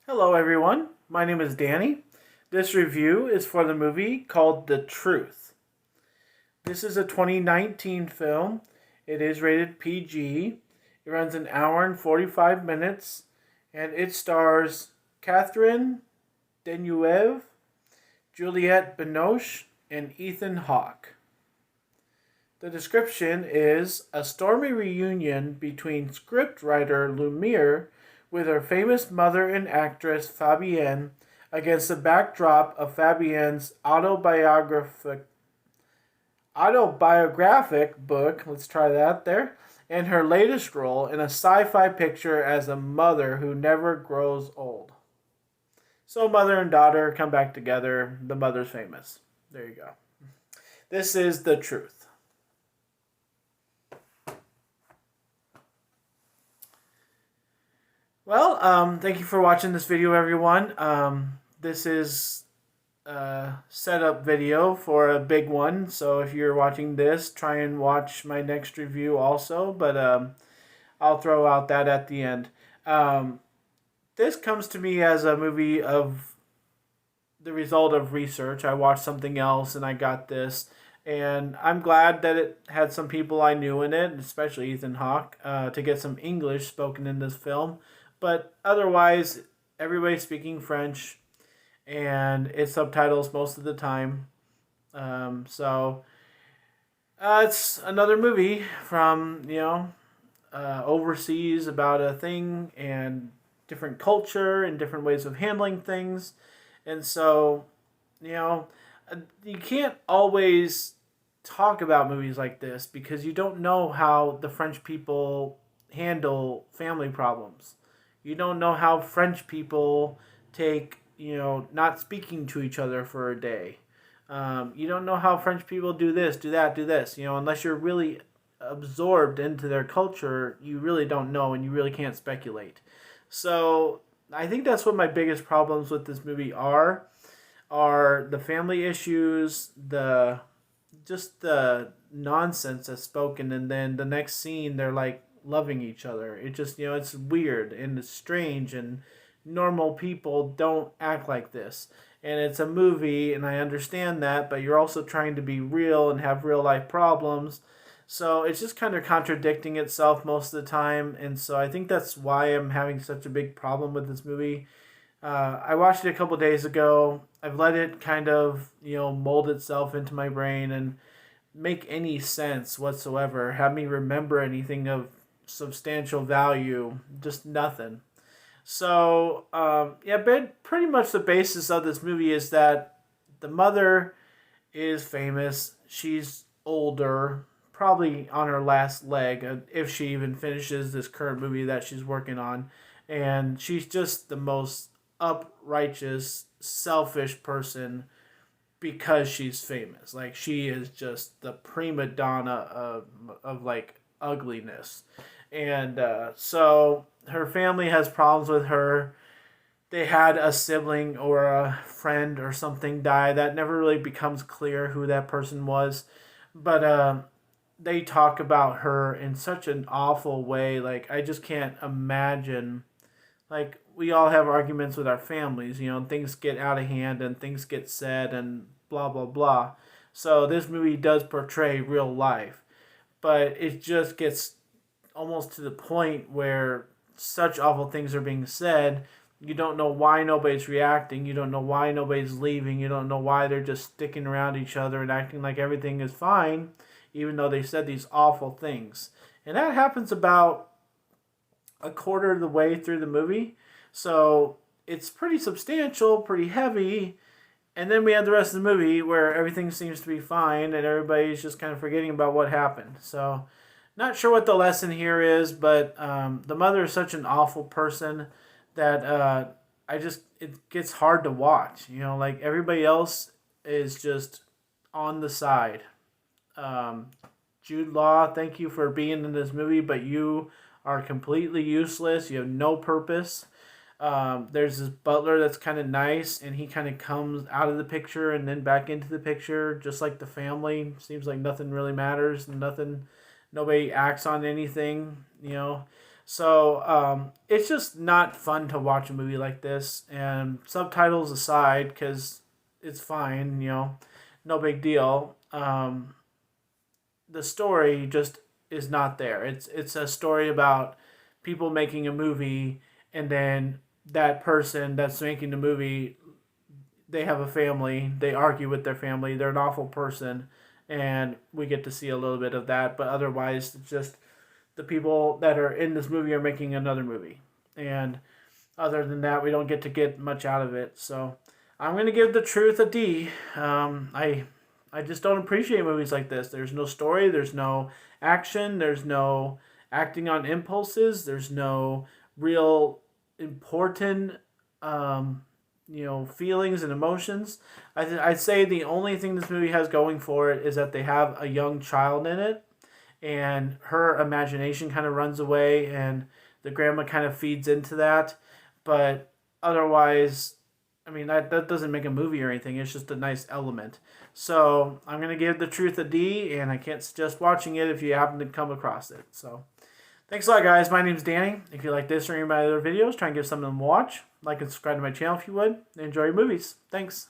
Hello, everyone. My name is Danny. This review is for the movie called The Truth. This is a 2019 film. It is rated PG. It runs an hour and 45 minutes, and it stars Catherine Deneuve, Juliette Binoche, and Ethan Hawke. The description is a stormy reunion between scriptwriter Lumiere with her famous mother and actress Fabienne against the backdrop of Fabienne's autobiographic book, let's try that there, and her latest role in a sci-fi picture as a mother who never grows old. So mother and daughter come back together. The mother's famous. There you go. This is The Truth. Well, thank you for watching this video, everyone. This is a setup video for a big one, so if you're watching this, try and watch my next review also, but I'll throw out that at the end. This comes to me as a movie of the result of research. I watched something else and I got this, and I'm glad that it had some people I knew in it, especially Ethan Hawke, to get some English spoken in this film. But otherwise, everybody's speaking French, and it's subtitles most of the time. It's another movie from overseas about a thing and different culture and different ways of handling things, and so you know you can't always talk about movies like this because you don't know how the French people handle family problems. You don't know how French people take, not speaking to each other for a day. You don't know how French people do this, do that, do this. Unless you're really absorbed into their culture, you really don't know and you really can't speculate. So I think that's what my biggest problems with this movie are the family issues, the nonsense that's spoken, and then the next scene they're like loving each other. It just, it's weird and it's strange, and normal people don't act like this. And it's a movie, and I understand that, but you're also trying to be real and have real life problems. So it's just kind of contradicting itself most of the time, and so I think that's why I'm having such a big problem with this movie. I watched it a couple days ago. I've let it kind of, mold itself into my brain and make any sense whatsoever, have me remember anything of substantial value, just nothing. So, but pretty much the basis of this movie is that the mother is famous. She's older, probably on her last leg, if she even finishes this current movie that she's working on. And she's just the most uprighteous, selfish person because she's famous. Like, she is just the prima donna of like ugliness. And so her family has problems with her. They had a sibling or a friend or something die. That never really becomes clear who that person was. But they talk about her in such an awful way. Like, I just can't imagine. Like, we all have arguments with our families. Things get out of hand and things get said and blah, blah, blah. So this movie does portray real life. But it just gets almost to the point where such awful things are being said. You don't know why nobody's reacting. You don't know why nobody's leaving. You don't know why they're just sticking around each other and acting like everything is fine, even though they said these awful things. And that happens about a quarter of the way through the movie. So it's pretty substantial, pretty heavy. And then we have the rest of the movie where everything seems to be fine and everybody's just kind of forgetting about what happened. So not sure what the lesson here is, but the mother is such an awful person that it gets hard to watch. Like, everybody else is just on the side. Jude Law, thank you for being in this movie, but you are completely useless. You have no purpose. There's this butler that's kind of nice, and he kind of comes out of the picture and then back into the picture, just like the family. Seems like nothing really matters, nobody acts on anything. So it's just not fun to watch a movie like this. And subtitles aside, because it's fine, no big deal. The story just is not there. It's a story about people making a movie, and then that person that's making the movie, they have a family. They argue with their family. They're an awful person, and we get to see a little bit of that. But otherwise, it's just the people that are in this movie are making another movie, and other than that, we don't get much out of it. So I'm gonna give The Truth a D. I just don't appreciate movies like this. There's no story. There's no action. There's no acting on impulses. There's no real important feelings and emotions. I'd say the only thing this movie has going for it is that they have a young child in it, and her imagination kind of runs away, and the grandma kind of feeds into that. But otherwise, I mean, that doesn't make a movie or anything. It's just a nice element. So I'm going to give The Truth a D, and I can't suggest watching it if you happen to come across it. So thanks a lot, guys. My name's Danny. If you like this or any of my other videos, try and give some of them a watch. Like and subscribe to my channel if you would. Enjoy your movies. Thanks.